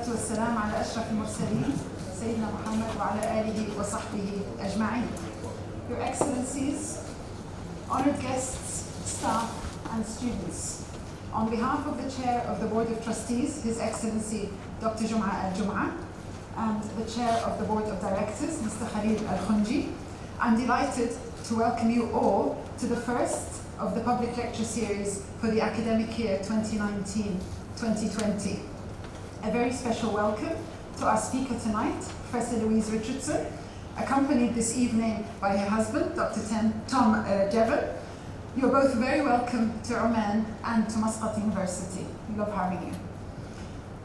والسلام على أشرف المرسلين سيدنا محمد وعلى آله وصحبه أجمعين. Your Excellencies, honored guests, staff and students, on behalf of the Chair of the Board of Trustees, His Excellency Dr. Jum'a Al-Jum'a, and the Chair of the Board of Directors, Mr. Khalil Al-Khunji, I'm delighted to welcome you all to the first of the public lecture series for the academic year 2019-2020. A very special welcome to our speaker tonight, Professor Louise Richardson, accompanied this evening by her husband, Dr. Tom Jebel. You're both very welcome to Oman and to Muscat University. We love having you.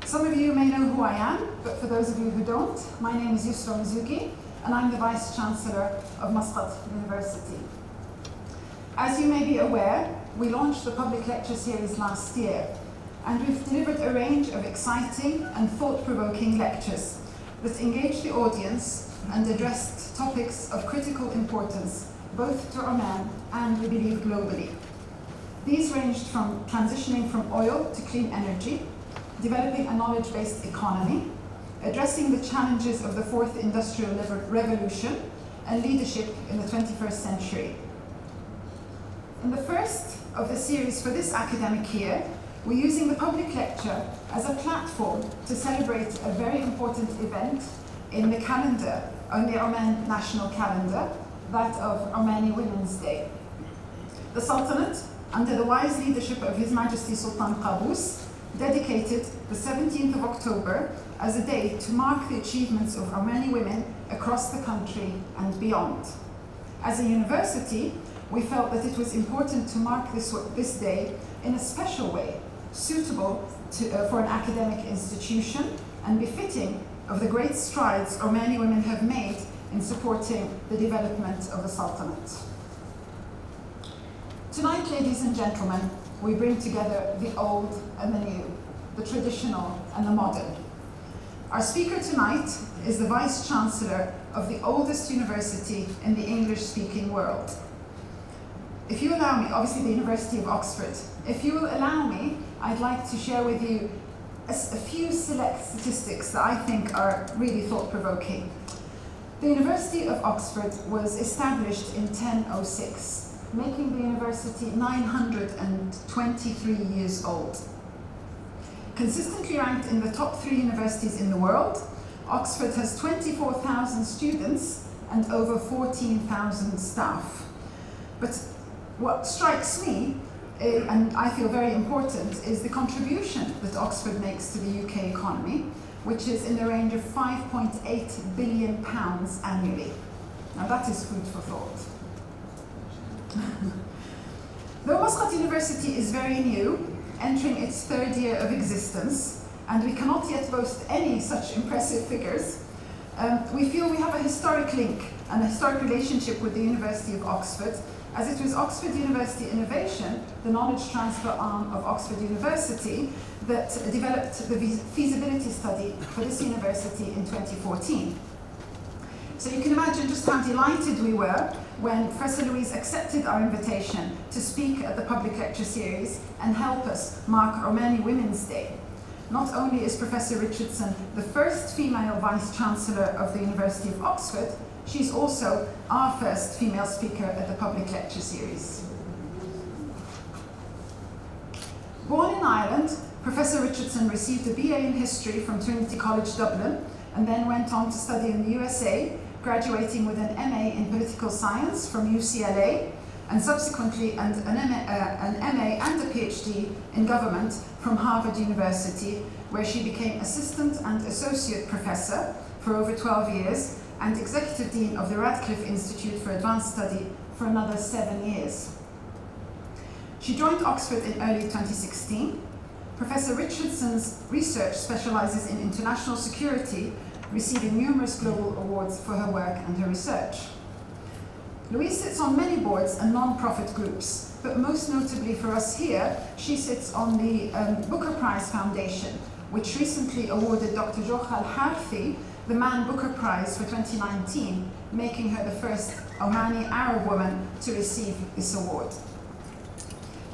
Some of you may know who I am, but for those of you who don't, my name is Yusra Mizuki, and I'm the Vice Chancellor of Muscat University. As you may be aware, we launched the public lecture series last year, and we've delivered a range of exciting and thought-provoking lectures that engaged the audience and addressed topics of critical importance, both to Oman and, we believe, globally. These ranged from transitioning from oil to clean energy, developing a knowledge-based economy, addressing the challenges of the fourth industrial revolution, and leadership in the 21st century. In the first of the series for this academic year, we're using the public lecture as a platform to celebrate a very important event in the calendar, on the Oman national calendar, that of Omani Women's Day. The Sultanate, under the wise leadership of His Majesty Sultan Qaboos, dedicated the 17th of October as a day to mark the achievements of Omani women across the country and beyond. As a university, we felt that it was important to mark this day in a special way, suitable for an academic institution and befitting of the great strides Omani women have made in supporting the development of the Sultanate. Tonight, ladies and gentlemen, we bring together the old and the new, the traditional and the modern. Our speaker tonight is the Vice Chancellor of the oldest university in the English-speaking world. If you allow me, obviously the University of Oxford, if you will allow me, I'd like to share with you a few select statistics that I think are really thought-provoking. The University of Oxford was established in 1006, making the university 923 years old. Consistently ranked in the top 3 universities in the world, Oxford has 24,000 students and over 14,000 staff. But what strikes me, and I feel very important, is the contribution that Oxford makes to the UK economy, which is in the range of £5.8 billion annually. Now that is food for thought. Though Muscat University is very new, entering its 3rd year of existence, and we cannot yet boast any such impressive figures, we feel we have a historic link and a historic relationship with the University of Oxford, as it was Oxford University Innovation, the knowledge transfer arm of Oxford University, that developed the feasibility study for this university in 2014. So you can imagine just how delighted we were when Professor Louise accepted our invitation to speak at the public lecture series and help us mark Omani Women's Day. Not only is Professor Richardson the first female Vice-Chancellor of the University of Oxford, she's also our first female speaker at the public lecture series. Born in Ireland, Professor Richardson received a BA in History from Trinity College Dublin and then went on to study in the USA, graduating with an MA in Political Science from UCLA and subsequently an MA and a PhD in Government from Harvard University, where she became Assistant and Associate Professor for over 12 years and Executive Dean of the Radcliffe Institute for Advanced Study for another 7 years. She joined Oxford in early 2016. Professor Richardson's research specializes in international security, receiving numerous global awards for her work and her research. Louise sits on many boards and non-profit groups, but most notably for us here, she sits on the Booker Prize Foundation, which recently awarded Dr. Jocha Al-Harthi the Man Booker Prize for 2019, making her the first Omani Arab woman to receive this award.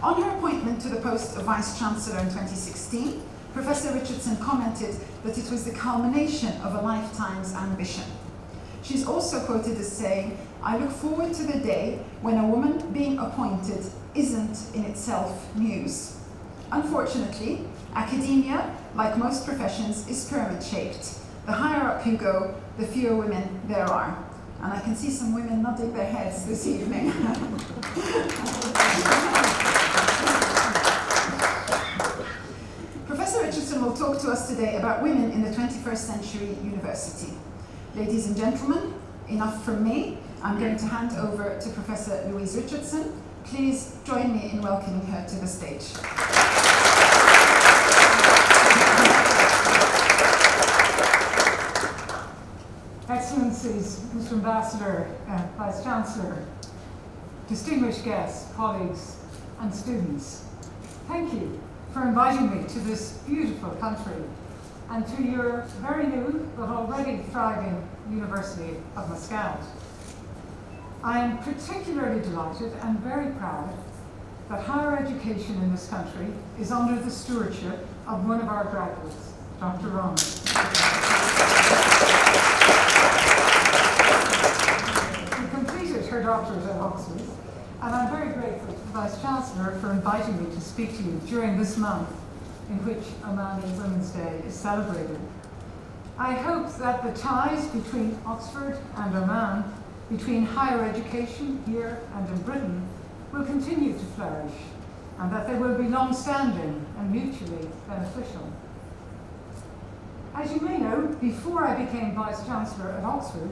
On her appointment to the post of Vice Chancellor in 2016, Professor Richardson commented that it was the culmination of a lifetime's ambition. She's also quoted as saying, "I look forward to the day when a woman being appointed isn't in itself news." Unfortunately, academia, like most professions, is pyramid-shaped. The higher up you go, the fewer women there are. And I can see some women nodding their heads this evening. Professor Richardson will talk to us today about women in the 21st century university. Ladies and gentlemen, enough from me. I'm going to hand over to Professor Louise Richardson. Please join me in welcoming her to the stage. Excellencies, Mr. Ambassador, Vice Chancellor, distinguished guests, colleagues, and students, thank you for inviting me to this beautiful country and to your very new but already thriving University of Moscow. I am particularly delighted and very proud that higher education in this country is under the stewardship of one of our graduates, Dr. Roman. Her doctorate at Oxford, and I'm very grateful to the Vice Chancellor for inviting me to speak to you during this month in which Omani Women's Day is celebrated. I hope that the ties between Oxford and Oman, between higher education here and in Britain, will continue to flourish, and that they will be long-standing and mutually beneficial. As you may know, before I became Vice Chancellor at Oxford,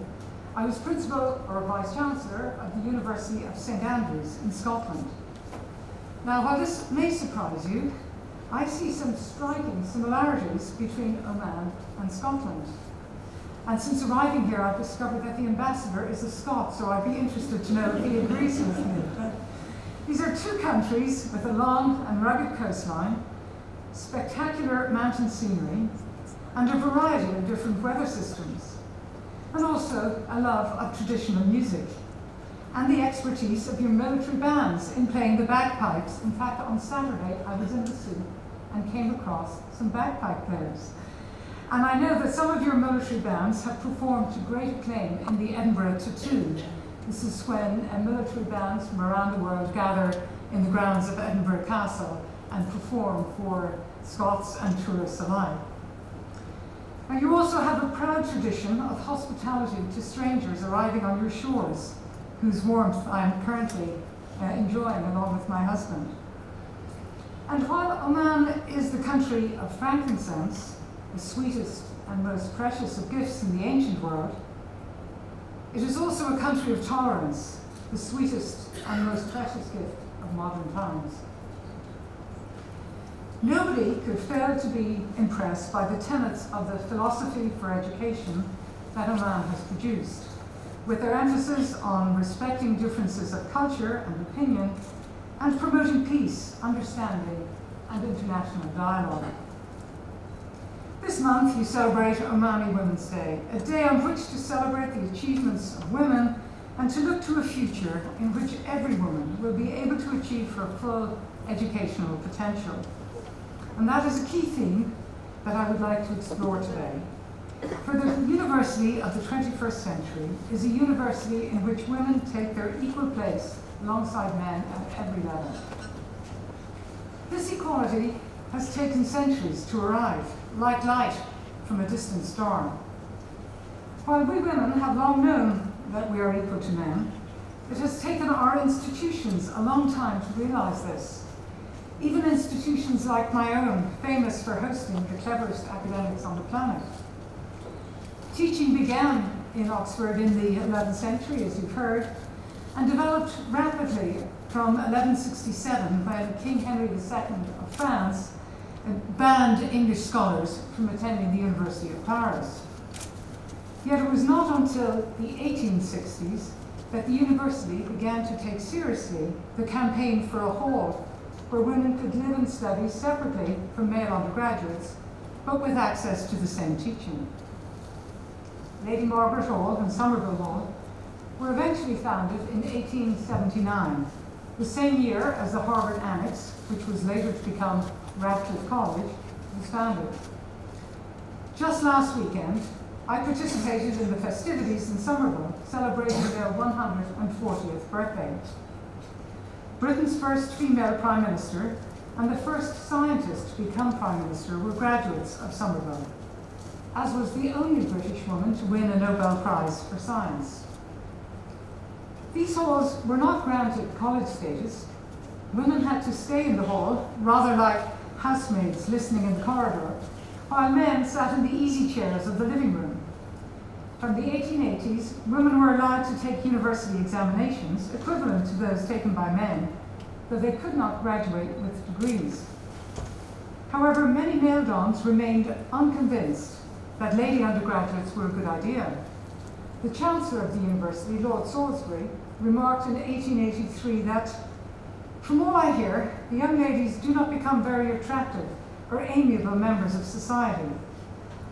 I was Principal or Vice Chancellor of the University of St Andrews in Scotland. Now, while this may surprise you, I see some striking similarities between Oman and Scotland. And since arriving here, I've discovered that the Ambassador is a Scot, so I'd be interested to know if he agrees with me. These are two countries with a long and rugged coastline, spectacular mountain scenery, and a variety of different weather systems, and also a love of traditional music, and the expertise of your military bands in playing the bagpipes. In fact, on Saturday, I was in the soup and came across some bagpipe players. And I know that some of your military bands have performed to great acclaim in the Edinburgh Tattoo. This is when military bands from around the world gather in the grounds of Edinburgh Castle and perform for Scots and tourists alike. Now, you also have a proud tradition of hospitality to strangers arriving on your shores, whose warmth I am currently enjoying along with my husband. And while Oman is the country of frankincense, the sweetest and most precious of gifts in the ancient world, it is also a country of tolerance, the sweetest and most precious gift of modern times. Nobody could fail to be impressed by the tenets of the philosophy for education that Oman has produced, with their emphasis on respecting differences of culture and opinion and promoting peace, understanding, and international dialogue. This month you celebrate Omani Women's Day, a day on which to celebrate the achievements of women and to look to a future in which every woman will be able to achieve her full educational potential. And that is a key theme that I would like to explore today. For the university of the 21st century is a university in which women take their equal place alongside men at every level. This equality has taken centuries to arrive, like light from a distant star. While we women have long known that we are equal to men, it has taken our institutions a long time to realize this. Even institutions like my own, famous for hosting the cleverest academics on the planet. Teaching began in Oxford in the 11th century, as you've heard, and developed rapidly from 1167, when King Henry II of France banned English scholars from attending the University of Paris. Yet it was not until the 1860s that the university began to take seriously the campaign for a hall where women could live and study separately from male undergraduates, but with access to the same teaching. Lady Margaret Hall and Somerville Hall were eventually founded in 1879, the same year as the Harvard Annex, which was later to become Radcliffe College, was founded. Just last weekend, I participated in the festivities in Somerville celebrating their 140th birthday. Britain's first female Prime Minister and the first scientist to become Prime Minister were graduates of Somerville, as was the only British woman to win a Nobel Prize for Science. These halls were not granted college status. Women had to stay in the hall, rather like housemaids listening in the corridor, while men sat in the easy chairs of the living room. From the 1880s, women were allowed to take university examinations equivalent to those taken by men, though they could not graduate with degrees. However, many male dons remained unconvinced that lady undergraduates were a good idea. The Chancellor of the University, Lord Salisbury, remarked in 1883 that, "From all I hear, the young ladies do not become very attractive or amiable members of society.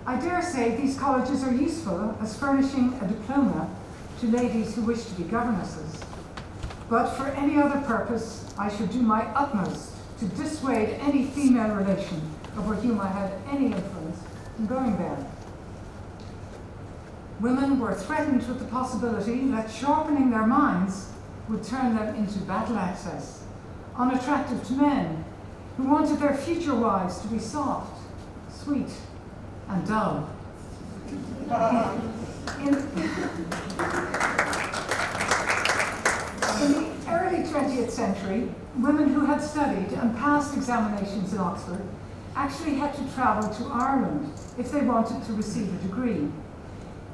I dare say these colleges are useful as furnishing a diploma to ladies who wish to be governesses. But for any other purpose, I should do my utmost to dissuade any female relation over whom I had any influence from going there." Women were threatened with the possibility that sharpening their minds would turn them into battle axes, unattractive to men who wanted their future wives to be soft, sweet, and dull. In the early 20th century, women who had studied and passed examinations in Oxford actually had to travel to Ireland if they wanted to receive a degree.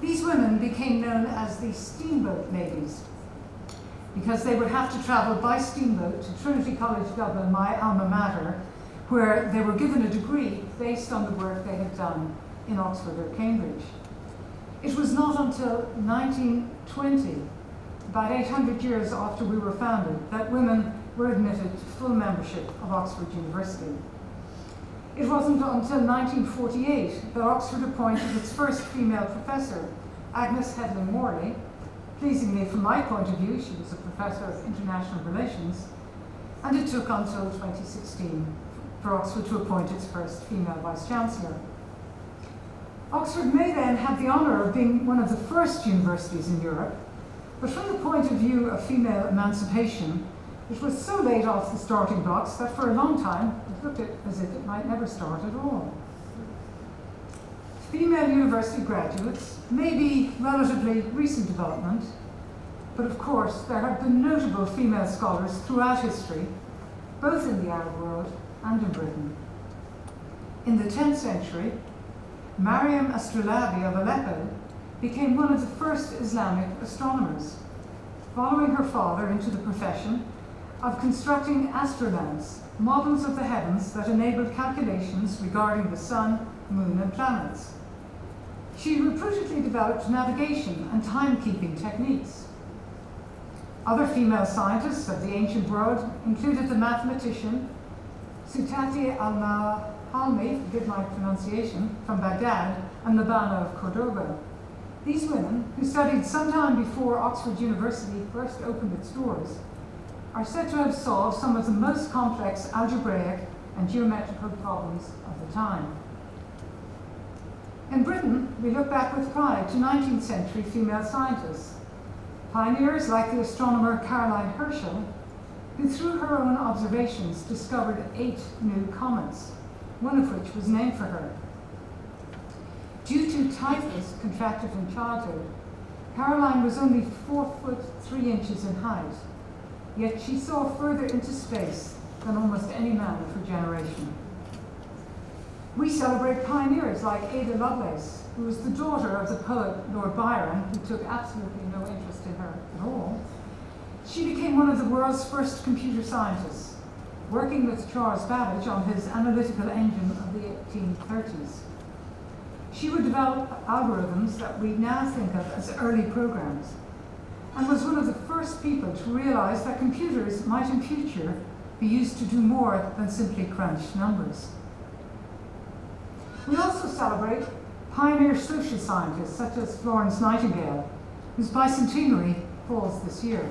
These women became known as the steamboat ladies because they would have to travel by steamboat to Trinity College Dublin, my alma mater, where they were given a degree based on the work they had done in Oxford or Cambridge. It was not until 1920, about 800 years after we were founded, that women were admitted to full membership of Oxford University. It wasn't until 1948 that Oxford appointed its first female professor, Agnes Headley Morley. Pleasingly, from my point of view, she was a professor of international relations, and it took until 2016 for Oxford to appoint its first female vice-chancellor. Oxford may then have the honour of being one of the first universities in Europe, but from the point of view of female emancipation, it was so late off the starting blocks that for a long time it looked as if it might never start at all. Female university graduates may be relatively recent development, but of course there have been notable female scholars throughout history, both in the Arab world and in Britain. In the 10th century, Mariam Astrolabi of Aleppo became one of the first Islamic astronomers, following her father into the profession of constructing astrolabes, models of the heavens that enabled calculations regarding the sun, moon, and planets. She reputedly developed navigation and timekeeping techniques. Other female scientists of the ancient world included the mathematician Sutati al-Halmi, forgive my pronunciation, from Baghdad, and Labana of Cordoba. These women, who studied sometime before Oxford University first opened its doors, are said to have solved some of the most complex algebraic and geometrical problems of the time. In Britain, we look back with pride to 19th century female scientists, pioneers like the astronomer Caroline Herschel, who through her own observations discovered 8 new comets, one of which was named for her. Due to typhus contracted in childhood, Caroline was only 4 foot 3 inches in height, yet she saw further into space than almost any man of her generation. We celebrate pioneers like Ada Lovelace, who was the daughter of the poet Lord Byron, who took absolutely no interest in her at all. She became one of the world's first computer scientists, working with Charles Babbage on his analytical engine of the 1830s. She would develop algorithms that we now think of as early programs, and was one of the first people to realize that computers might in future be used to do more than simply crunch numbers. We also celebrate pioneer social scientists such as Florence Nightingale, whose bicentenary falls this year.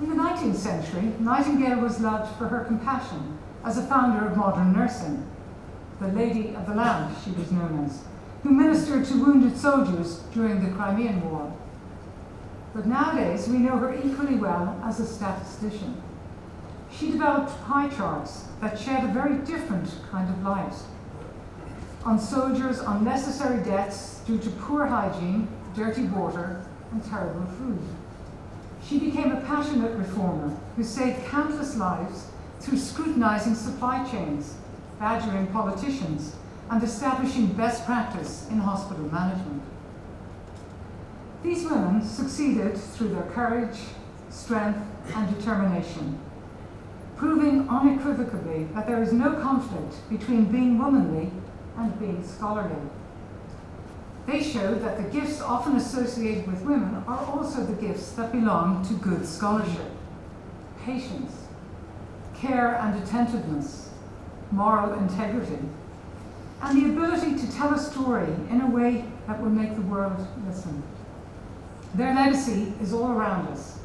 In the 19th century, Nightingale was loved for her compassion as a founder of modern nursing. the Lady of the Lamp, she was known as, who ministered to wounded soldiers during the Crimean War. But nowadays, we know her equally well as a statistician. She developed pie charts that shed a very different kind of light on soldiers' unnecessary deaths due to poor hygiene, dirty water, and terrible food. She became a passionate reformer who saved countless lives through scrutinizing supply chains, badgering politicians, and establishing best practice in hospital management. These women succeeded through their courage, strength, and determination, proving unequivocally that there is no conflict between being womanly and being scholarly. They showed that the gifts often associated with women are also the gifts that belong to good scholarship: patience, care and attentiveness, moral integrity, and the ability to tell a story in a way that will make the world listen. Their legacy is all around us,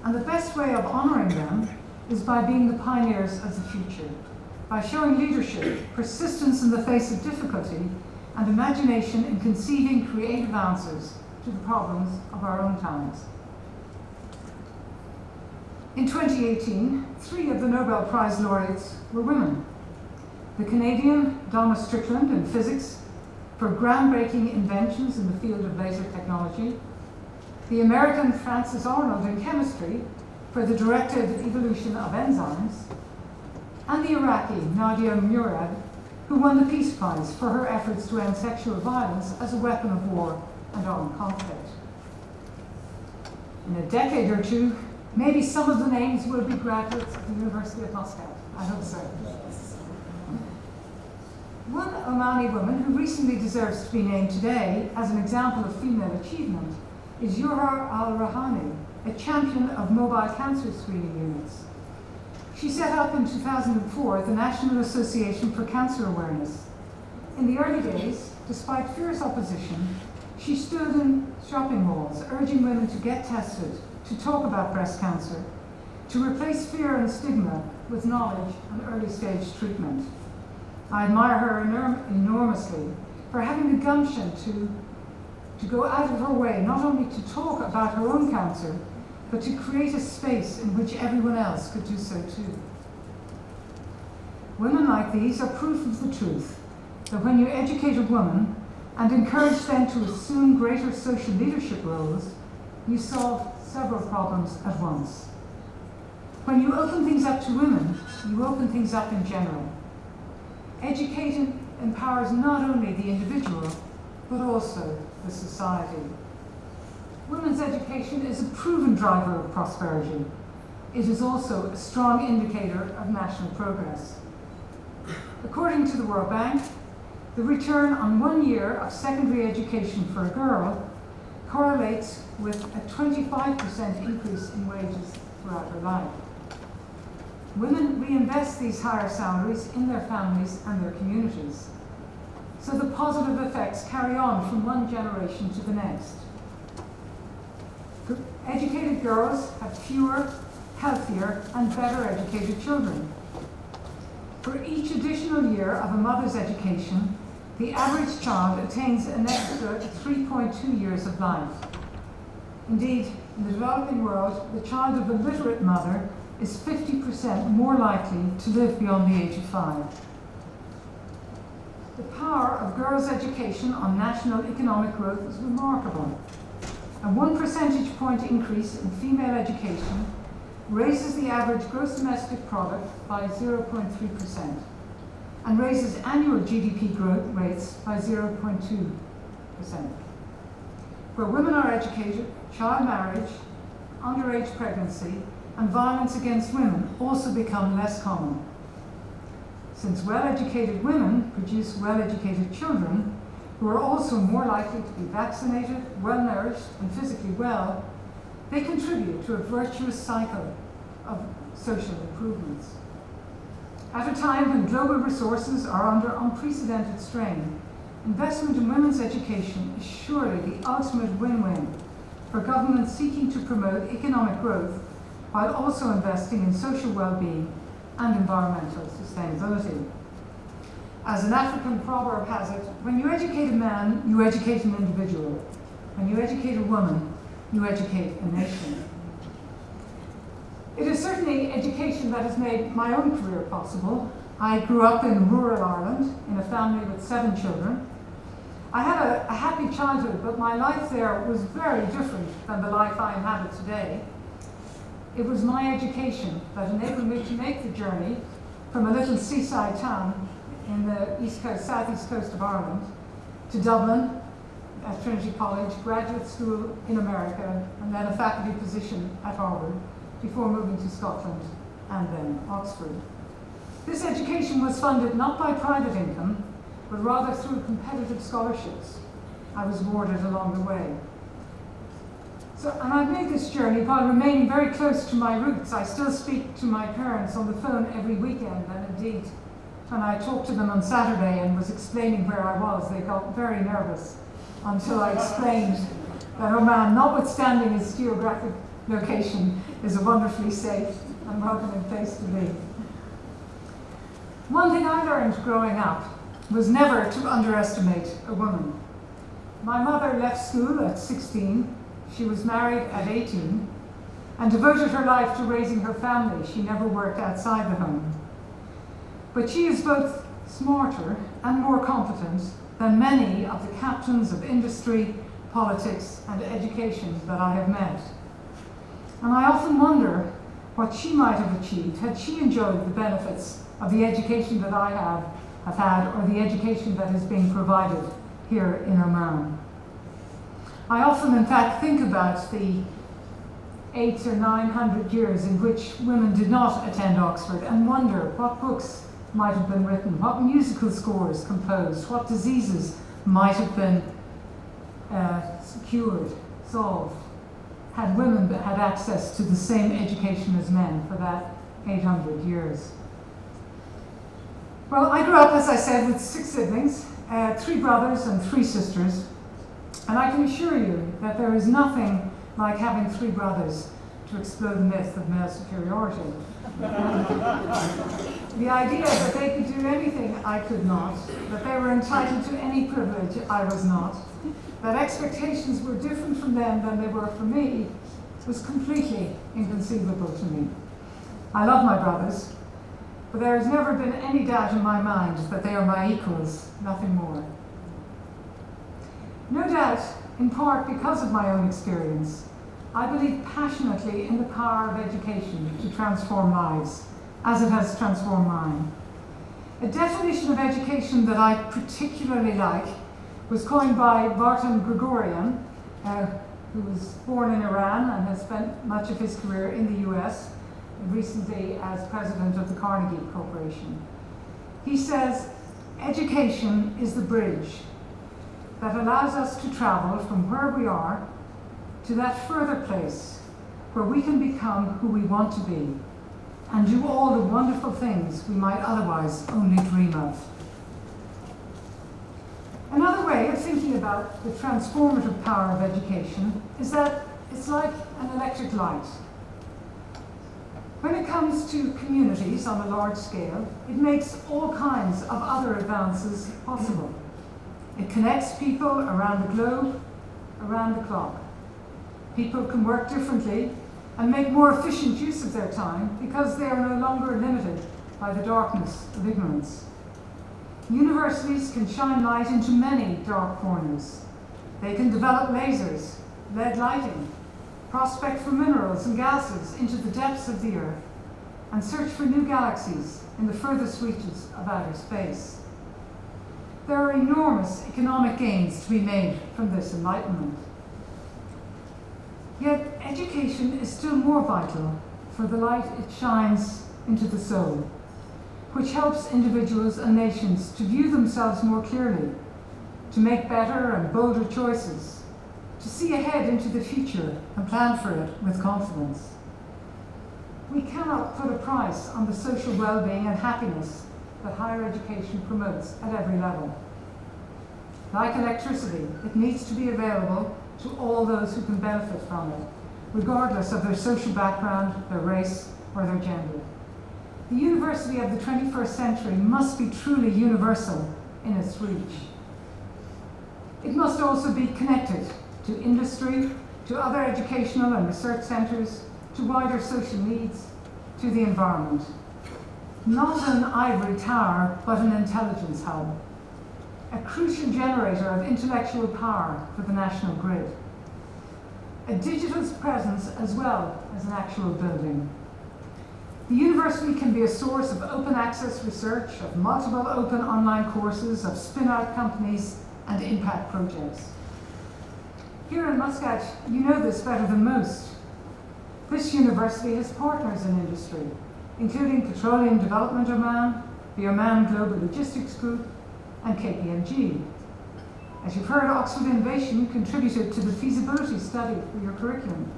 and the best way of honouring them is by being the pioneers of the future, by showing leadership, persistence in the face of difficulty, and imagination in conceiving creative answers to the problems of our own times. In 2018, 3 of the Nobel Prize laureates were women. The Canadian Donna Strickland in physics for groundbreaking inventions in the field of laser technology, the American Frances Arnold in chemistry for the directed evolution of enzymes, and the Iraqi Nadia Murad, who won the Peace Prize for her efforts to end sexual violence as a weapon of war and armed conflict. In a decade or two, maybe some of the names will be graduates of the University of Moscow. I hope so. One Omani woman who recently deserves to be named today as an example of female achievement is Yura al-Rahani, a champion of mobile cancer screening units. She set up in 2004 the National Association for Cancer Awareness. In the early days, despite fierce opposition, she stood in shopping malls urging women to get tested, to talk about breast cancer, to replace fear and stigma with knowledge and early stage treatment. I admire her enormously for having the gumption to go out of her way not only to talk about her own cancer, but to create a space in which everyone else could do so too. Women like these are proof of the truth that when you educate a woman and encourage them to assume greater social leadership roles, you solve several problems at once. When you open things up to women, you open things up in general. Educating empowers not only the individual, but also the society. Women's education is a proven driver of prosperity. It is also a strong indicator of national progress. According to the World Bank, the return on 1 year of secondary education for a girl correlates with a 25% increase in wages throughout her life. Women reinvest these higher salaries in their families and their communities, so the positive effects carry on from one generation to the next. Educated girls have fewer, healthier, and better educated children. For each additional year of a mother's education, the average child attains an extra 3.2 years of life. Indeed, in the developing world, the child of a literate mother is 50% more likely to live beyond the age of 5. The power of girls' education on national economic growth is remarkable. A 1 percentage point increase in female education raises the average gross domestic product by 0.3% and raises annual GDP growth rates by 0.2%. Where women are educated, child marriage, underage pregnancy, and violence against women also become less common. Since well-educated women produce well-educated children, who are also more likely to be vaccinated, well-nourished, and physically well, they contribute to a virtuous cycle of social improvements. At a time when global resources are under unprecedented strain, investment in women's education is surely the ultimate win-win for governments seeking to promote economic growth while also investing in social well-being and environmental sustainability. As an African proverb has it, when you educate a man, you educate an individual. When you educate a woman, you educate a nation. It is certainly education that has made my own career possible. I grew up in rural Ireland in a family with 7 children. I had a happy childhood, but my life there was very different than the life I inhabit today. It was my education that enabled me to make the journey from a little seaside town in the southeast coast of Ireland to Dublin at Trinity College, graduate school in America, and then a faculty position at Harvard before moving to Scotland and then Oxford. This education was funded not by private income, but rather through competitive scholarships I was awarded along the way. And I've made this journey while remaining very close to my roots. I still speak to my parents on the phone every weekend, and indeed, when I talked to them on Saturday and was explaining where I was, they got very nervous until I explained that Oman, notwithstanding its geographic location, is a wonderfully safe and welcoming place to be. One thing I learned growing up was never to underestimate a woman. My mother left school at 16. She was married at 18 and devoted her life to raising her family. She never worked outside the home. But she is both smarter and more competent than many of the captains of industry, politics, and education that I have met. And I often wonder what she might have achieved had she enjoyed the benefits of the education that I have had, or the education that is being provided here in Oman. I often, in fact, think about the 800 or 900 years in which women did not attend Oxford and wonder what books might have been written, what musical scores composed, what diseases might have been cured, solved, had women had access to the same education as men for that 800 years. Well, I grew up, as I said, with 6 siblings, 3 brothers and 3 sisters. And I can assure you that there is nothing like having 3 brothers to explode the myth of male superiority. The idea that they could do anything I could not, that they were entitled to any privilege I was not, that expectations were different from them than they were for me, was completely inconceivable to me. I love my brothers, but there has never been any doubt in my mind that they are my equals, nothing more. No doubt, in part because of my own experience, I believe passionately in the power of education to transform lives, as it has transformed mine. A definition of education that I particularly like was coined by Barton Gregorian, who was born in Iran and has spent much of his career in the US, recently as president of the Carnegie Corporation. He says, education is the bridge that allows us to travel from where we are to that further place where we can become who we want to be and do all the wonderful things we might otherwise only dream of. Another way of thinking about the transformative power of education is that it's like an electric light. When it comes to communities on a large scale, it makes all kinds of other advances possible. It connects people around the globe, around the clock. People can work differently and make more efficient use of their time because they are no longer limited by the darkness of ignorance. Universities can shine light into many dark corners. They can develop lasers, LED lighting, prospect for minerals and gases into the depths of the Earth, and search for new galaxies in the furthest reaches of outer space. There are enormous economic gains to be made from this enlightenment. Yet education is still more vital for the light it shines into the soul, which helps individuals and nations to view themselves more clearly, to make better and bolder choices, to see ahead into the future and plan for it with confidence. We cannot put a price on the social well-being and happiness that higher education promotes at every level. Like electricity, it needs to be available to all those who can benefit from it, regardless of their social background, their race, or their gender. the university of the 21st century must be truly universal in its reach. It must also be connected to industry, to other educational and research centres, to wider social needs, to the environment. Not an ivory tower, but an intelligence hub. A crucial generator of intellectual power for the national grid. A digital presence as well as an actual building. The university can be a source of open access research, of multiple open online courses, of spin-out companies and impact projects. Here in Muscat, you know this better than most. This university has partners in industry, including Petroleum Development Oman, the Oman Global Logistics Group, and KPMG. As you've heard, Oxford Innovation contributed to the feasibility study for your curriculum.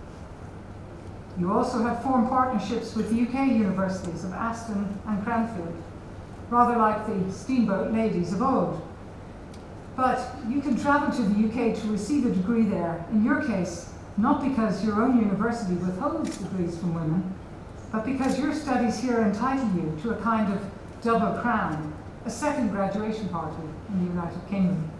You also have formed partnerships with the UK universities of Aston and Cranfield, rather like the steamboat ladies of old. But you can travel to the UK to receive a degree there, in your case, not because your own university withholds degrees from women, but because your studies here entitle you to a kind of double crown, a second graduation party in the United Kingdom.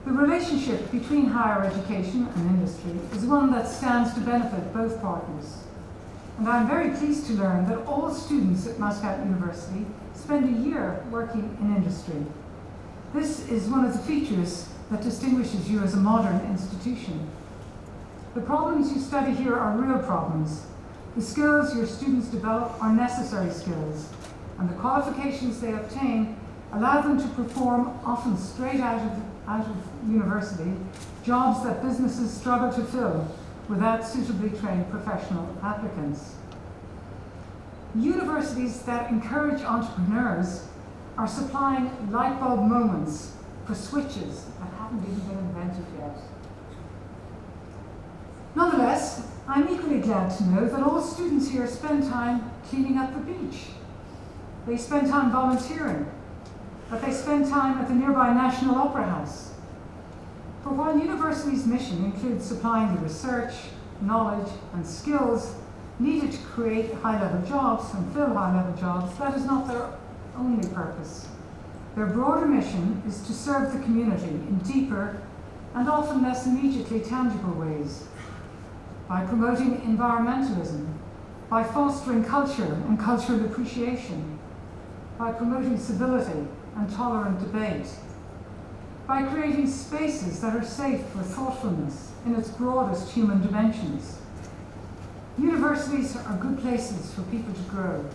The relationship between higher education and industry is one that stands to benefit both partners. And I'm very pleased to learn that all students at Muscat University spend a year working in industry. This is one of the features that distinguishes you as a modern institution. The problems you study here are real problems. The skills your students develop are necessary skills, and the qualifications they obtain allow them to perform, often straight out of university, jobs that businesses struggle to fill without suitably trained professional applicants. Universities that encourage entrepreneurs are supplying light bulb moments for switches that haven't even been invented yet. Nonetheless, I'm equally glad to know that all students here spend time cleaning up the beach. They spend time volunteering, that they spend time at the nearby National Opera House. For while university's mission includes supplying the research, knowledge, and skills needed to create high-level jobs and fill high-level jobs, that is not their only purpose. Their broader mission is to serve the community in deeper and often less immediately tangible ways, by promoting environmentalism, by fostering culture and cultural appreciation, by promoting civility and tolerant debate, by creating spaces that are safe for thoughtfulness in its broadest human dimensions. Universities are good places for people to grow.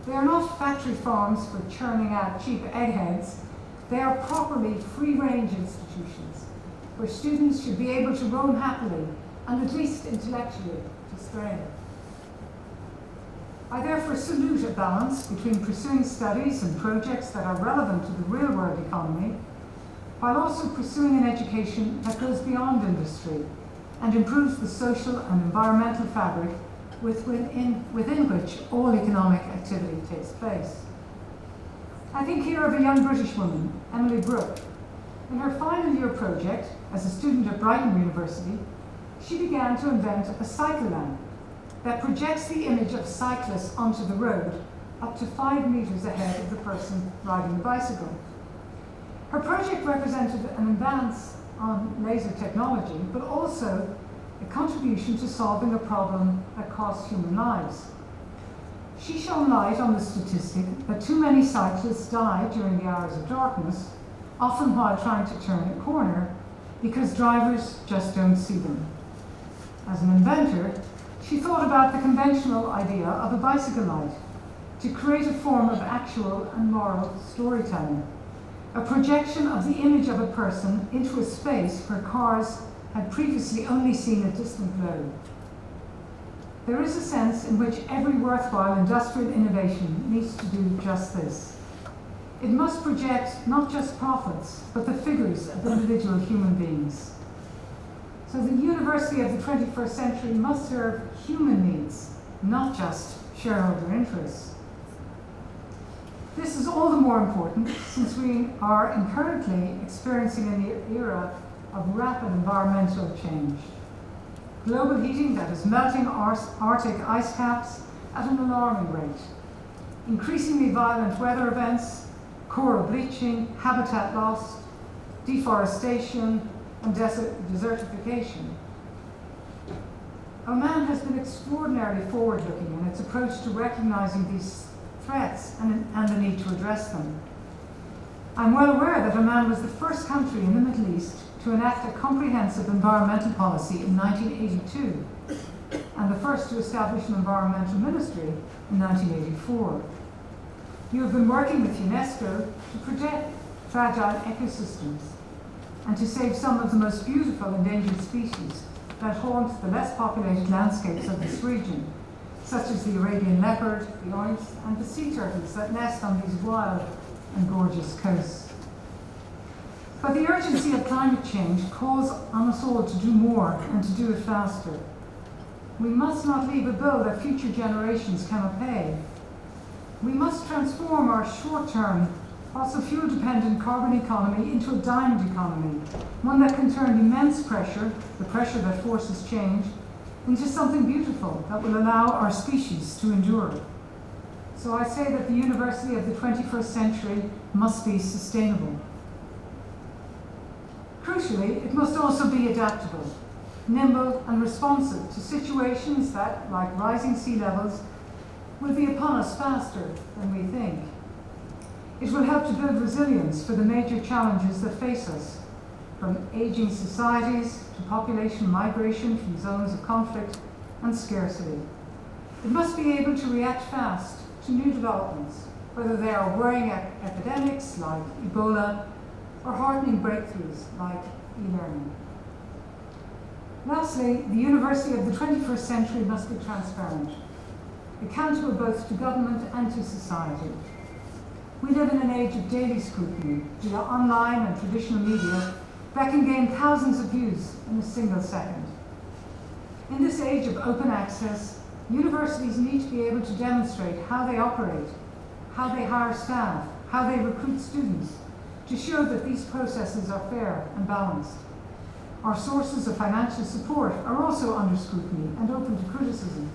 They are not factory farms for churning out cheap eggheads. They are properly free-range institutions where students should be able to roam happily and at least intellectually to stray. I therefore salute a balance between pursuing studies and projects that are relevant to the real-world economy, while also pursuing an education that goes beyond industry and improves the social and environmental fabric within which all economic activity takes place. I think here of a young British woman, Emily Brooke. In her final year project as a student at Brighton University, she began to invent a cycle lamp that projects the image of cyclists onto the road up to 5 meters ahead of the person riding the bicycle. Her project represented an advance on laser technology, but also a contribution to solving a problem that cost human lives. She shone light on the statistic that too many cyclists die during the hours of darkness, often while trying to turn a corner, because drivers just don't see them. As an inventor, she thought about the conventional idea of a bicycle light to create a form of actual and moral storytelling, a projection of the image of a person into a space where cars had previously only seen a distant glow. There is a sense in which every worthwhile industrial innovation needs to do just this. It must project not just profits, but the figures of individual human beings. So the university of the 21st century must serve human needs, not just shareholder interests. This is all the more important since we are currently experiencing an era of rapid environmental change. Global heating that is melting Arctic ice caps at an alarming rate. Increasingly violent weather events, coral bleaching, habitat loss, deforestation, and desertification. Oman has been extraordinarily forward-looking in its approach to recognizing these threats and the need to address them. I'm well aware that Oman was the first country in the Middle East to enact a comprehensive environmental policy in 1982, and the first to establish an environmental ministry in 1984. You have been working with UNESCO to protect fragile ecosystems and to save some of the most beautiful endangered species that haunt the less populated landscapes of this region, such as the Arabian leopard, the oryx, and the sea turtles that nest on these wild and gorgeous coasts. But the urgency of climate change calls on us all to do more and to do it faster. We must not leave a bill that future generations cannot pay. We must transform our short-term, fossil fuel-dependent carbon economy into a diamond economy, one that can turn immense pressure, the pressure that forces change, into something beautiful that will allow our species to endure. So I say that the university of the 21st century must be sustainable. Crucially, it must also be adaptable, nimble and responsive to situations that, like rising sea levels, will be upon us faster than we think. It will help to build resilience for the major challenges that face us, from aging societies to population migration from zones of conflict and scarcity. It must be able to react fast to new developments, whether they are worrying epidemics like Ebola or heartening breakthroughs like e-learning. Lastly, the university of the 21st century must be transparent, accountable both to government and to society. We live in an age of daily scrutiny via online and traditional media that can gain thousands of views in a single second. In this age of open access, universities need to be able to demonstrate how they operate, how they hire staff, how they recruit students, to show that these processes are fair and balanced. Our sources of financial support are also under scrutiny and open to criticism.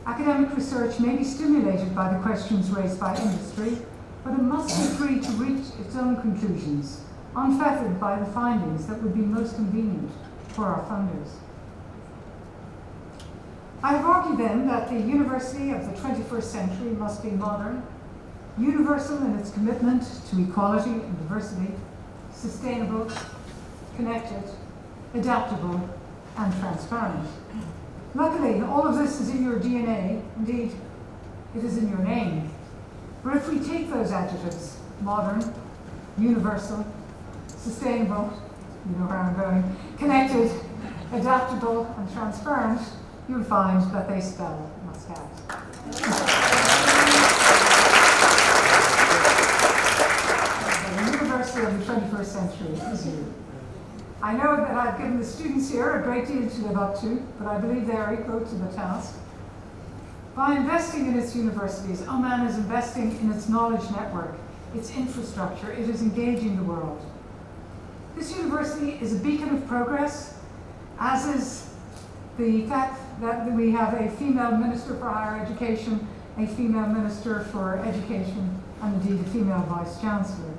Academic research may be stimulated by the questions raised by industry, but it must be free to reach its own conclusions, unfettered by the findings that would be most convenient for our funders. I have argued then that the university of the 21st century must be modern, universal in its commitment to equality and diversity, sustainable, connected, adaptable, and transparent. Luckily, all of this is in your DNA. Indeed, it is in your name. But if we take those adjectives, modern, universal, sustainable, you know where I'm going, connected, adaptable, and transparent, you'll find that they spell must have. The university of the 21st century is you. I know that I've given the students here a great deal to live up to, but I believe they are equal to the task. By investing in its universities, Oman is investing in its knowledge network, its infrastructure. It is engaging the world. This university is a beacon of progress, as is the fact that we have a female minister for higher education, a female minister for education, and indeed a female vice chancellor.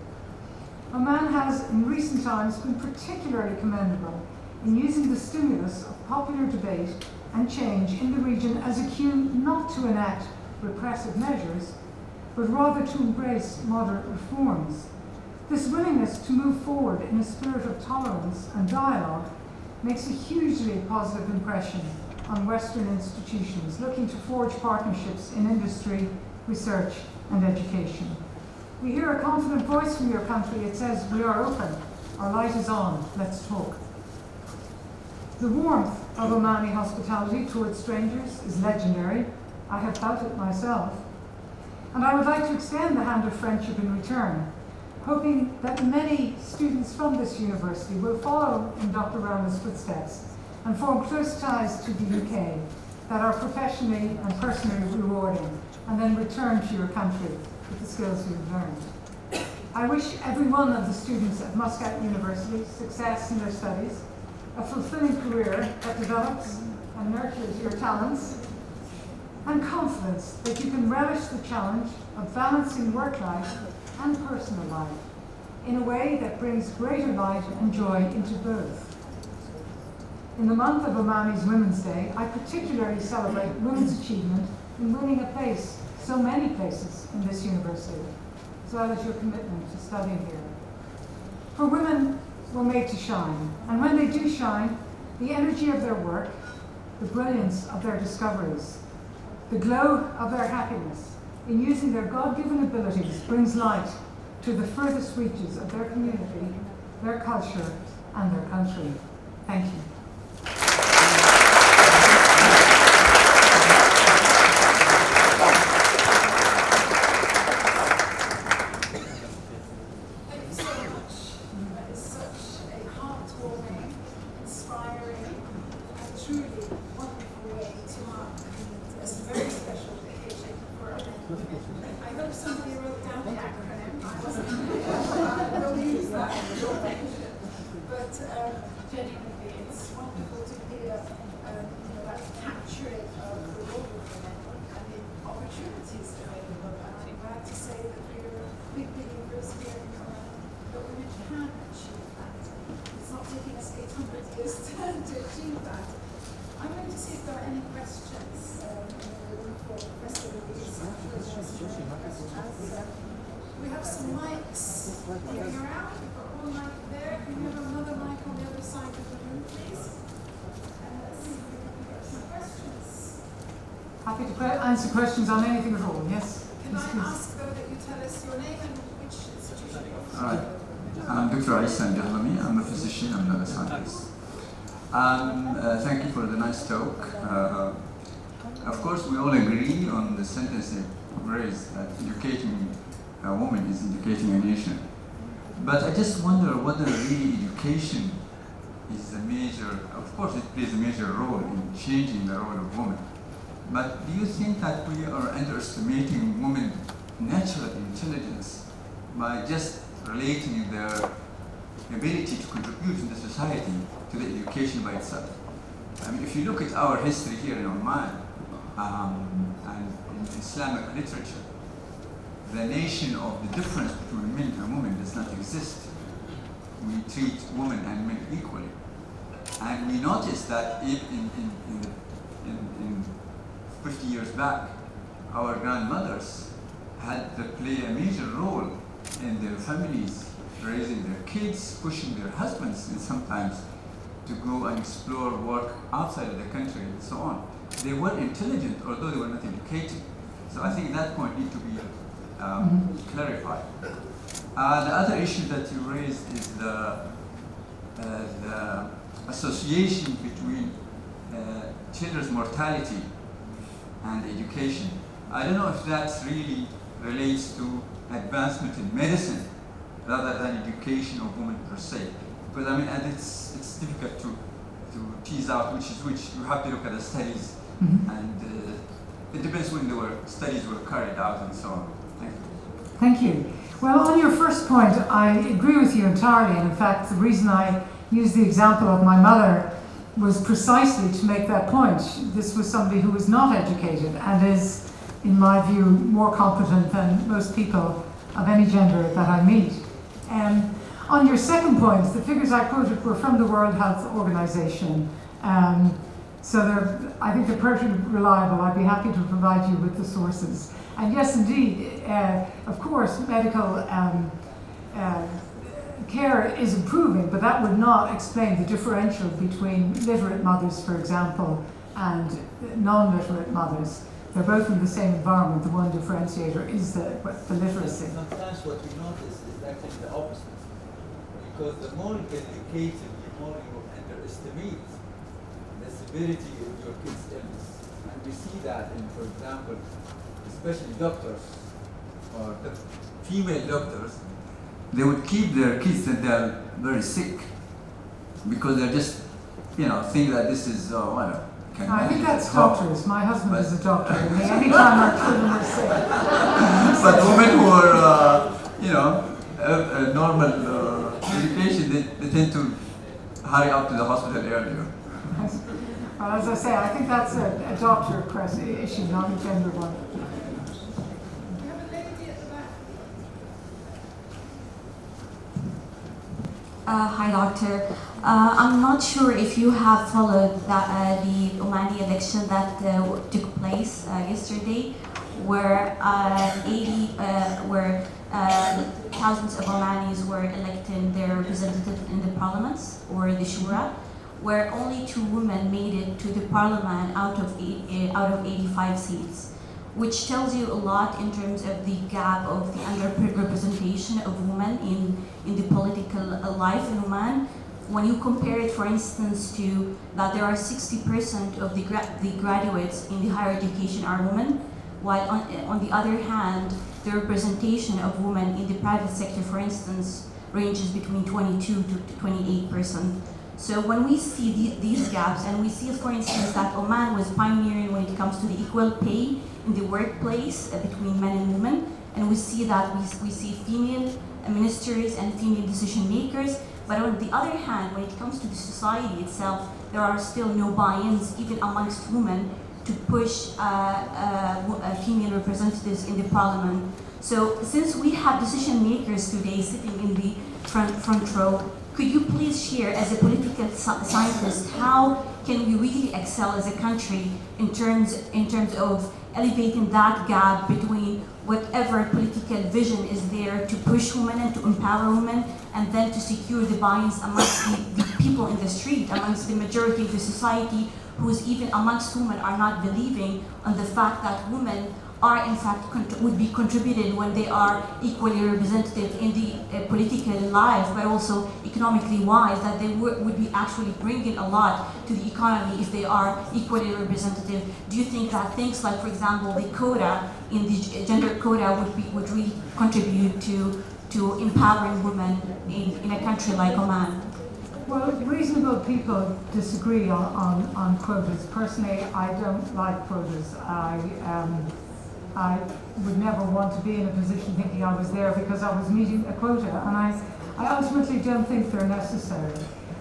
Oman has, in recent times, been particularly commendable in using the stimulus of popular debate and change in the region as a cue not to enact repressive measures, but rather to embrace moderate reforms. This willingness to move forward in a spirit of tolerance and dialogue makes a hugely positive impression on Western institutions looking to forge partnerships in industry, research, and education. We hear a confident voice from your country. It says, "We are open, our light is on, let's talk." The warmth of Omani hospitality towards strangers is legendary. I have felt it myself. And I would like to extend the hand of friendship in return, hoping that many students from this university will follow in Dr. Rama's footsteps and form close ties to the UK that are professionally and personally rewarding, and then return to your country with the skills you've learned. I wish every one of the students at Muscat University success in their studies, a fulfilling career that develops and nurtures your talents, and confidence that you can relish the challenge of balancing work life and personal life in a way that brings greater light and joy into both. In the month of Omani's Women's Day, I particularly celebrate women's achievement in winning a place, so many places in this university, as well as your commitment to studying here. For women were made to shine, and when they do shine, the energy of their work, the brilliance of their discoveries, the glow of their happiness in using their God-given abilities brings light to the furthest reaches of their community, their culture, and their country. Thank you. We have some mics moving around. We've got one mic there. Can we have another mic on the other side of the room, please? And let's see if we can get some questions. Happy to answer questions on anything at all, yes? Can I ask, though, that you tell us your name and which institution you're from? All right. I'm Dr. Aisan Jahlami. I'm a physician. I'm not a scientist. Thank you for the nice talk. Of course, we all agree on the sentence that raised that educating a woman is educating a nation. But I just wonder whether really education is a major, of course it plays a major role in changing the role of women. But do you think that we are underestimating women's natural intelligence by just relating their ability to contribute in the society to the education by itself? I mean, if you look at our history here in Oman and in Islamic literature, the nation of the difference between men and women does not exist. We treat women and men equally. And we notice that in 50 years back, our grandmothers had to play a major role in their families, raising their kids, pushing their husbands, and sometimes to go and explore work outside of the country and so on. They were intelligent, although they were not educated. So I think that point needs to be clarified. The other issue that you raised is the association between children's mortality and education. I don't know if that really relates to advancement in medicine rather than education of women per se. Because I mean, and it's difficult to tease out which is which. You have to look at the studies, and it depends when studies were carried out and so on. Thank you. Thank you. Well, on your first point, I agree with you entirely. And in fact, the reason I used the example of my mother was precisely to make that point. This was somebody who was not educated and is, in my view, more competent than most people of any gender that I meet. On your second point, the figures I quoted were from the World Health Organization. So I think they're perfectly reliable. I'd be happy to provide you with the sources. And yes, indeed, of course, medical care is improving, but that would not explain the differential between literate mothers, for example, and non-literate mothers. They're both in the same environment. The one differentiator is the literacy. Sometimes what we notice is actually the opposite. Because the more educated, the more you underestimate the severity of your kid's illness. And we see that in, for example, especially doctors or the female doctors, they would keep their kids that they're very sick because they're just, think that this is, I think that's doctors. My husband is a doctor. And anytime our children are sick. But women who are, normal education, they tend to hurry up to the hospital earlier. Well, as I say, I think that's a doctor issue, not a gender one. Hi, Doctor. I'm not sure if you have followed the Omani election that took place yesterday, where thousands of Omanis were electing their representatives in the parliaments or the shura, where only 2 women made it to the parliament out of 85 seats, which tells you a lot in terms of the gap of the underrepresentation of women in the political life in Oman. When you compare it, for instance, to that there are 60% of the graduates in the higher education are women, while on the other hand, the representation of women in the private sector, for instance, ranges between 22 to 28%. So when we see these gaps, and we see, for instance, that Oman was pioneering when it comes to the equal pay in the workplace between men and women, and we see that we see female ministers and female decision makers, but on the other hand, when it comes to the society itself, there are still no buy-ins, even amongst women, to push female representatives in the parliament. So since we have decision makers today sitting in the front row, could you please share, as a political scientist, how can we really excel as a country in terms of elevating that gap between whatever political vision is there to push women and to empower women, and then to secure the buy-ins amongst the people in the street, amongst the majority of the society, who's even amongst women are not believing on the fact that women are in fact would be contributed when they are equally represented in the political life, but also economically wise, that they would be actually bringing a lot to the economy if they are equally representative. Do you think that things like, for example, the quota in the gender quota would really contribute to empowering women in a country like Oman? Well, reasonable people disagree on quotas. Personally, I don't like quotas. I would never want to be in a position thinking I was there because I was meeting a quota, and I ultimately don't think they're necessary.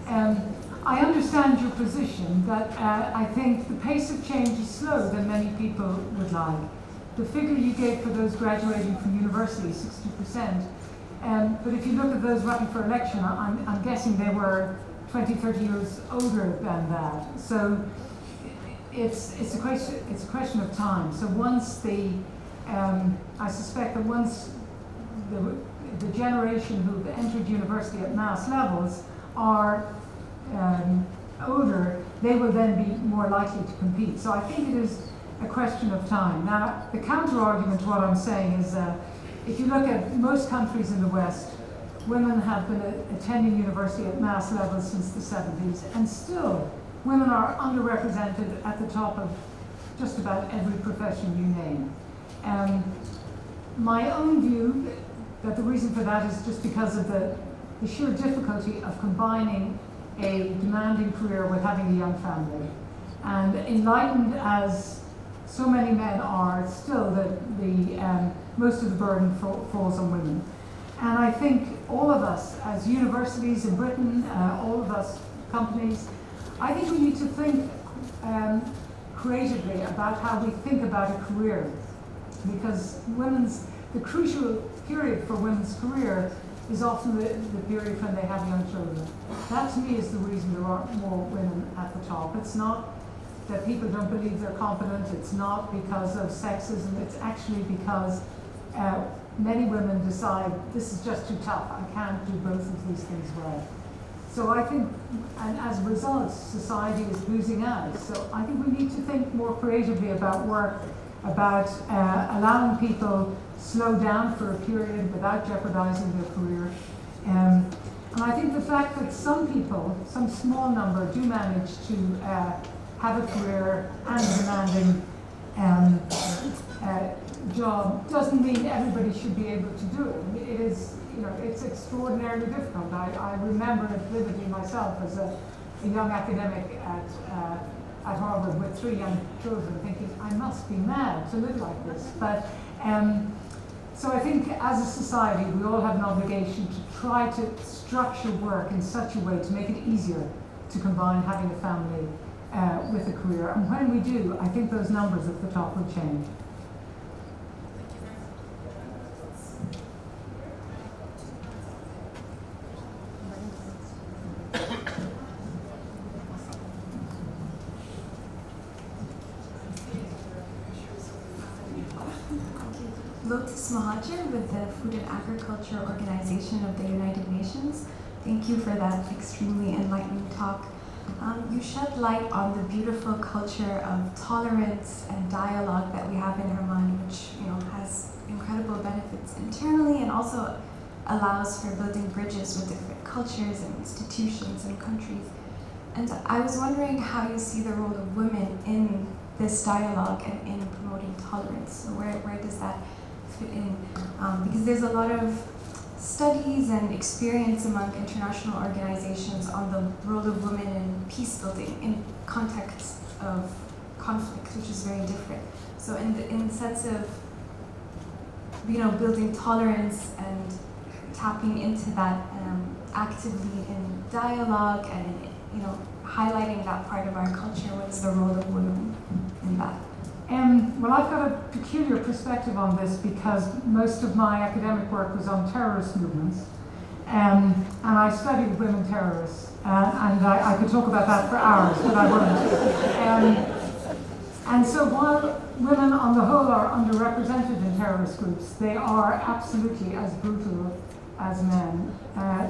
I understand your position, but I think the pace of change is slower than many people would like. The figure you gave for those graduating from university, 60%, but if you look at those running for election, I'm guessing they were 20, 30 years older than that. So it's a question of time. So once I suspect that once the generation who've entered university at mass levels are older, they will then be more likely to compete. So I think it is a question of time. Now, the counter-argument to what I'm saying is if you look at most countries in the West, women have been attending university at mass levels since the 70s, and still women are underrepresented at the top of just about every profession you name. My own view that the reason for that is just because of the sheer difficulty of combining a demanding career with having a young family. And enlightened as so many men are, still most of the burden falls on women. And I think all of us, as universities in Britain, all of us companies, I think we need to think creatively about how we think about a career, because the crucial period for women's career is often the period when they have young children. That to me is the reason there aren't more women at the top. It's not that people don't believe they're competent, it's not because of sexism, it's actually because many women decide this is just too tough, I can't do both of these things well. So I think, and as a result, society is losing out. So I think we need to think more creatively about work, about allowing people slow down for a period without jeopardizing their career. And I think the fact that some people, some small number, do manage to have a career and a demanding job doesn't mean everybody should be able to do it. It is, it's extraordinarily difficult. I remember it vividly myself as a young academic at Harvard with 3 young children, thinking I must be mad to live like this. But so I think as a society we all have an obligation to try to structure work in such a way to make it easier to combine having a family with a career. And when we do, I think those numbers at the top will change. Lotus Mahajer with the Food and Agriculture Organization of the United Nations. Thank you for that extremely enlightening talk. You shed light on the beautiful culture of tolerance and dialogue that we have in Herman, which has incredible benefits internally and also allows for building bridges with different cultures and institutions and countries. And I was wondering how you see the role of women in this dialogue and in promoting tolerance. So where does that fit in? Because there's a lot of studies and experience among international organizations on the role of women in peace building in context of conflict, which is very different. So in the sense of building tolerance and tapping into that actively in dialogue and highlighting that part of our culture, what's the role of women in that? Well, I've got a peculiar perspective on this because most of my academic work was on terrorist movements, and I studied women terrorists, and I could talk about that for hours, but I won't. And so while women on the whole are underrepresented in terrorist groups, they are absolutely as brutal as men.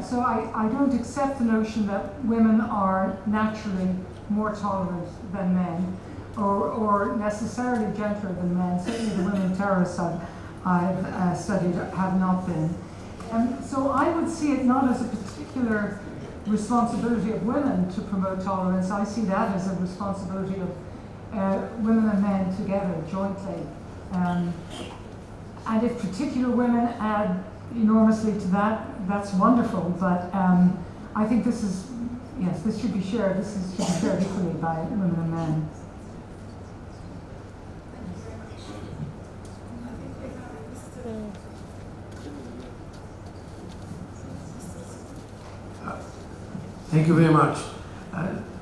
So I don't accept the notion that women are naturally more tolerant than men, or necessarily gentler than men. Certainly the women terrorists I've studied have not been. So I would see it not as a particular responsibility of women to promote tolerance. I see that as a responsibility of women and men together, jointly. And if particular women add enormously to that, that's wonderful. But I think this should be shared. Should be shared equally by women and men. Thank you very much.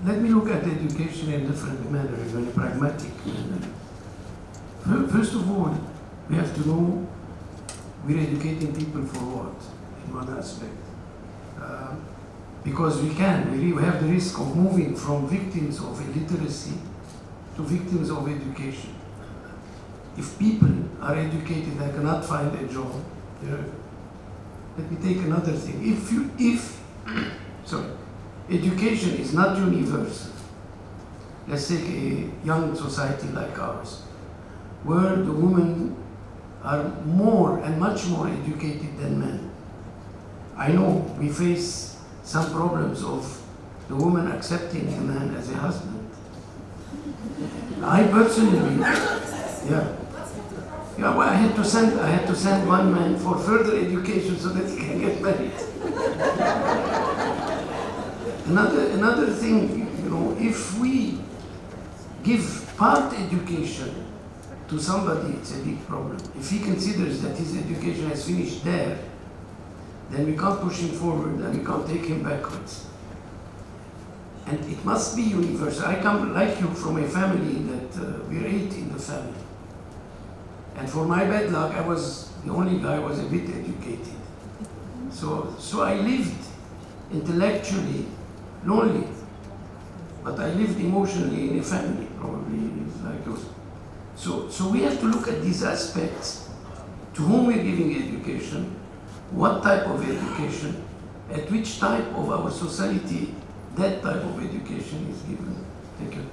Let me look at education in a different manner, in a very pragmatic manner. First of all, we have to know we're educating people for what, in one aspect. Because we have the risk of moving from victims of illiteracy to victims of education. If people are educated, they cannot find a job. Let me take another thing. Education is not universal. Let's take a young society like ours, where the women are more and much more educated than men. I know we face some problems of the woman accepting a man as a husband. I personally, well, I had to send one man for further education so that he can get married. Another thing, if we give part education to somebody, it's a big problem. If he considers that his education has finished there, then we can't push him forward and we can't take him backwards. And it must be universal. I come, like you, from a family that we're 8 in the family. And for my bad luck, I was the only guy who was a bit educated. So I lived intellectually lonely, but I lived emotionally in a family, probably like those. So we have to look at these aspects. To whom we're giving education, what type of education, at which type of our society that type of education is given. Thank you.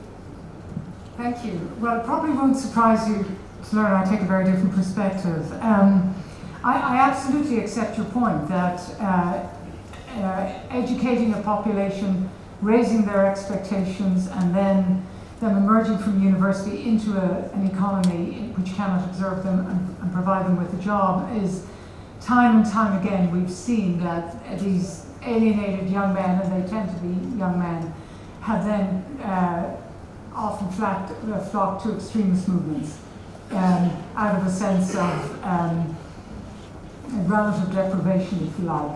Thank you. Well, it probably won't surprise you to learn I take a very different perspective. I absolutely accept your point that educating a population, raising their expectations, and then them emerging from university into an economy which cannot absorb them and provide them with a job is time and time again we've seen that these alienated young men, and they tend to be young men, have then often flocked to extremist movements out of a sense of relative deprivation, if you like.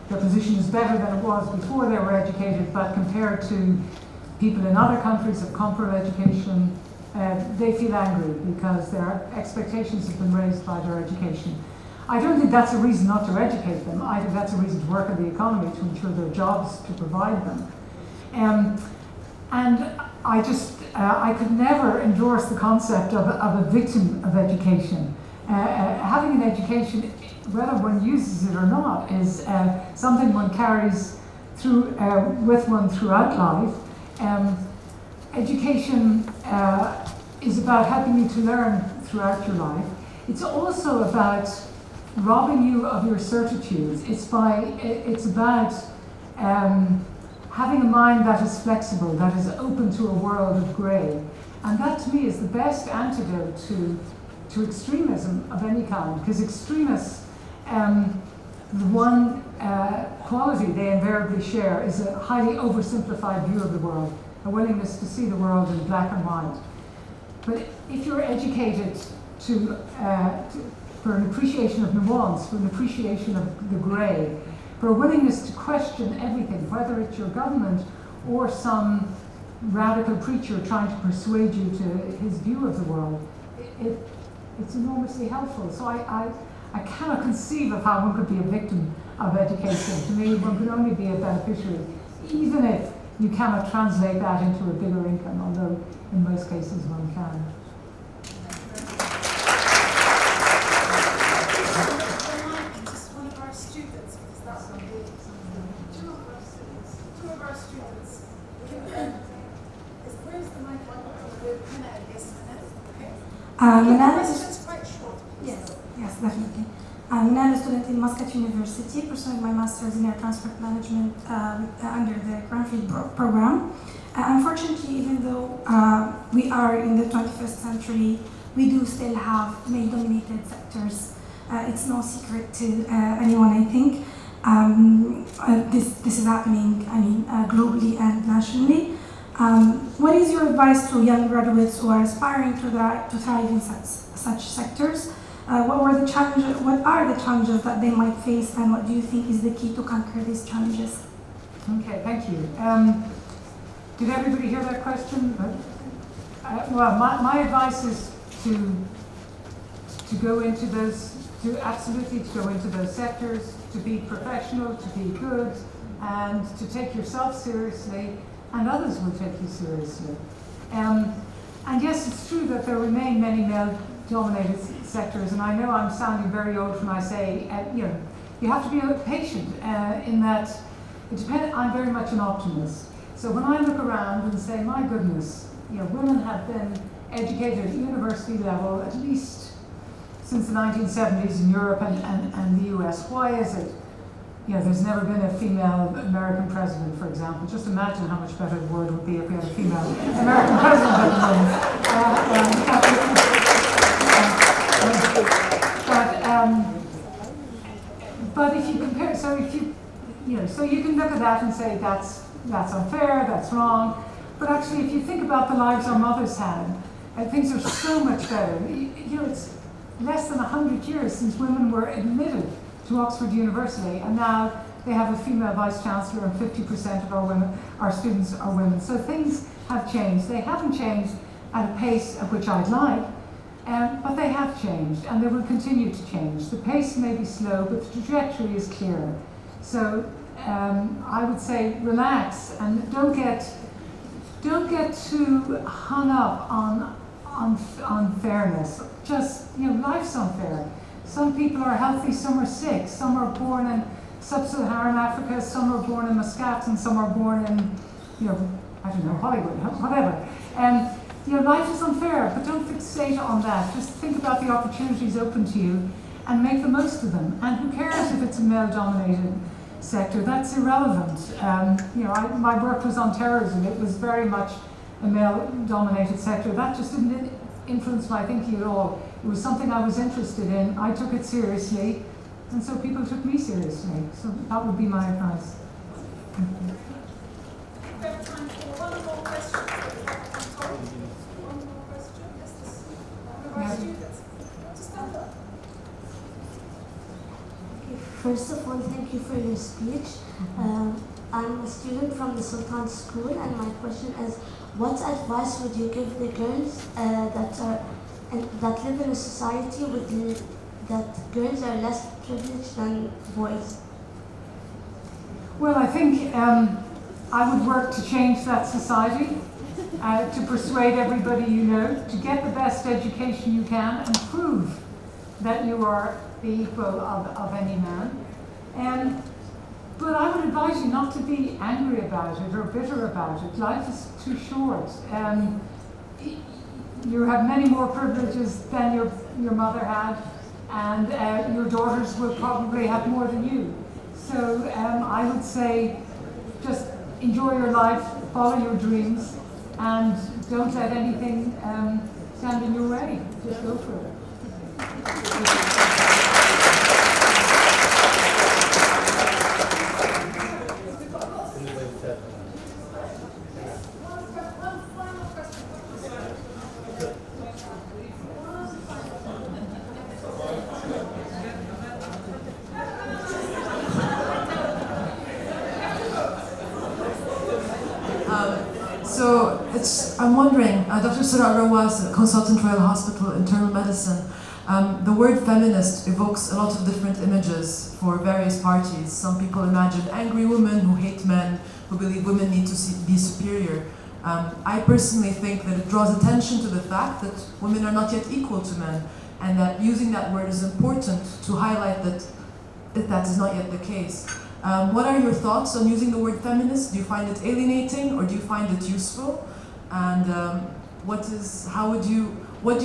Their position is better than it was before they were educated, but compared to people in other countries have come for education, they feel angry because their expectations have been raised by their education. I don't think that's a reason not to educate them. I think that's a reason to work in the economy to ensure there are jobs to provide them. And I could never endorse the concept of a victim of education. Having an education, whether one uses it or not, is something one carries through with one throughout life. Education is about helping you to learn throughout your life. It's also about robbing you of your certitudes. It's about having a mind that is flexible, that is open to a world of grey. And that to me is the best antidote to extremism of any kind, because extremists, the one quality they invariably share is a highly oversimplified view of the world, a willingness to see the world in black and white. But if you're educated for an appreciation of nuance, for an appreciation of the grey, for a willingness to question everything, whether it's your government or some radical preacher trying to persuade you to his view of the world, it's enormously helpful. So I cannot conceive of how one could be a victim of education. To me, one could only be a beneficiary, even if you cannot translate that into a bigger income, although in most cases one can. Yes, definitely. I'm a student in Muscat University, pursuing my master's in air transport management under the Granfield program. Unfortunately, even though we are in the 21st century, we do still have male-dominated sectors. It's no secret to anyone, I think. This is happening, globally and nationally. What is your advice to young graduates who are aspiring to thrive in such sectors? What are the challenges that they might face, and what do you think is the key to conquer these challenges? Okay, thank you. Did everybody hear that question? Well, my advice is to go into those, to go into those sectors, to be professional, to be good, and to take yourself seriously, and others will take you seriously. And yes, it's true that there remain many male-dominated sectors, and I know I'm sounding very old when I say, you have to be patient in that it depends. I'm very much an optimist. So when I look around and say, my goodness, women have been educated at university level at least since the 1970s in Europe and the US. Why is it? There's never been a female American president, for example. Just imagine how much better the world would be if we had a female American president at the moment. But if you compare, so you can look at that and say that's unfair, that's wrong. But actually, if you think about the lives our mothers had, things are so much better. It's less than 100 years since women were admitted to Oxford University, and now they have a female vice chancellor, and 50% of our students are women. So things have changed. They haven't changed at a pace at which I'd like, but they have changed, and they will continue to change. The pace may be slow, but the trajectory is clear. So I would say relax and don't get too hung up on fairness. Just life's unfair. Some people are healthy, some are sick. Some are born in sub-Saharan Africa, some are born in Muscat, and some are born in Hollywood, whatever. Life is unfair, but don't fixate on that. Just think about the opportunities open to you and make the most of them. And who cares if it's a male-dominated sector? That's irrelevant. My work was on terrorism. It was very much a male-dominated sector. That just didn't influence my thinking at all. It was something I was interested in. I took it seriously, and so people took me seriously. So that would be my advice. We have time for one more question. One more question. Yes, this one of our students. Just stand up. First of all, thank you for your speech. I'm a student from the Sultan School, and my question is, what advice would you give the girls that live in a society that girls are less privileged than boys? Well, I think I would work to change that society, to persuade everybody you know, to get the best education you can and prove that you are the equal of any man. But I would advise you not to be angry about it or bitter about it. Life is too short. You have many more privileges than your mother had, and your daughters will probably have more than you. So I would say just enjoy your life, follow your dreams, and don't let anything stand in your way. Just go for it. I'm wondering, Dr. Surah Rawas, Consultant Royal Hospital, Internal Medicine, the word feminist evokes a lot of different images for various parties. Some people imagine angry women who hate men, who believe women need to be superior. I personally think that it draws attention to the fact that women are not yet equal to men, and that using that word is important to highlight that is not yet the case. What are your thoughts on using the word feminist? Do you find it alienating, or do you find it useful? And what do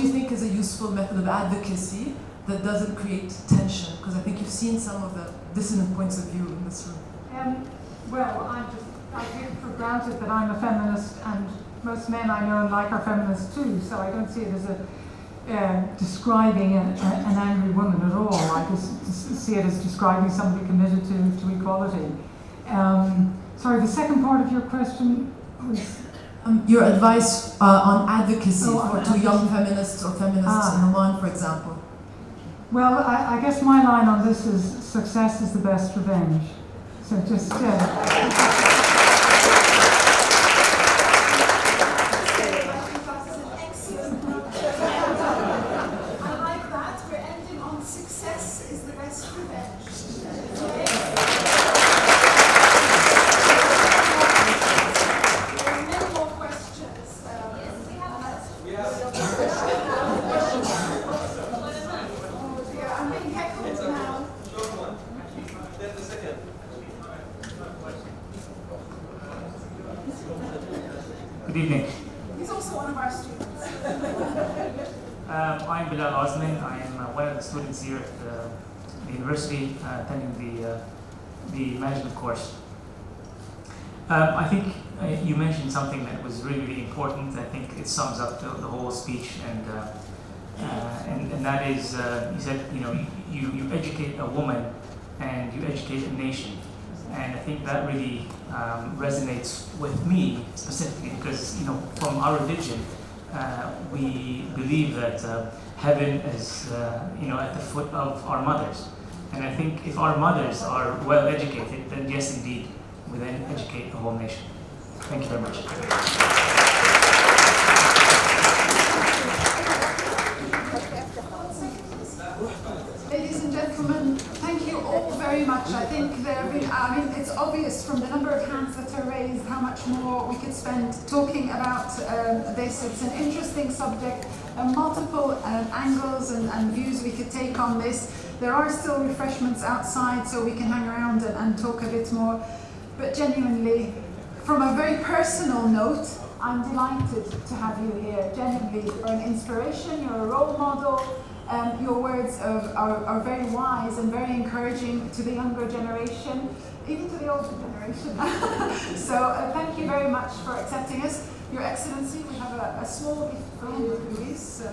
you think is a useful method of advocacy that doesn't create tension? Because I think you've seen some of the dissonant points of view in this room. Well, I take it for granted that I'm a feminist, and most men I know and like are feminists too, so I don't see it as describing an angry woman at all. I just see it as describing somebody committed to equality. Sorry, the second part of your question was? Your advice on advocacy to young feminists or feminists in Oman, for example. Well, I guess my line on this is success is the best revenge. So just... Good evening. He's also one of our students. I'm Bilal Osman. I am one of the students here at the university attending the management course. I think you mentioned something that was really, really important. I think it sums up the whole speech, and that is, you said, you educate a woman and you educate a nation. And I think that really resonates with me specifically because, from our religion, we believe that heaven is, at the foot of our mothers. And I think if our mothers are well educated, then yes, indeed, we then educate the whole nation. Thank you very much. Ladies and gentlemen, thank you all very much. I think it's obvious from the number of hands that are raised how much more we could spend talking about this. It's an interesting subject, multiple angles and views we could take on this. There are still refreshments outside, so we can hang around and talk a bit more. But genuinely, from a very personal note, I'm delighted to have you here. Genuinely, you're an inspiration, you're a role model. Your words are very wise and very encouraging to the younger generation, even to the older generation. So thank you very much for accepting us. Your Excellency, we have a small gift for you, Louise.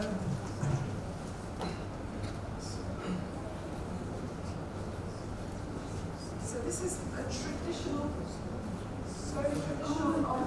So this is a traditional, very traditional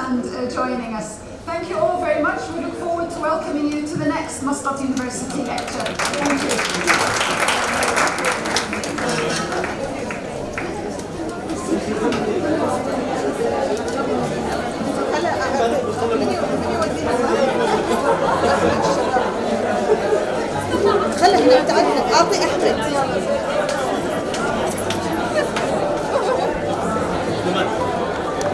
and joining us. Thank you all very much. We look forward to welcoming you to the next Muscat University lecture. Thank خلي احنا اعطي احمد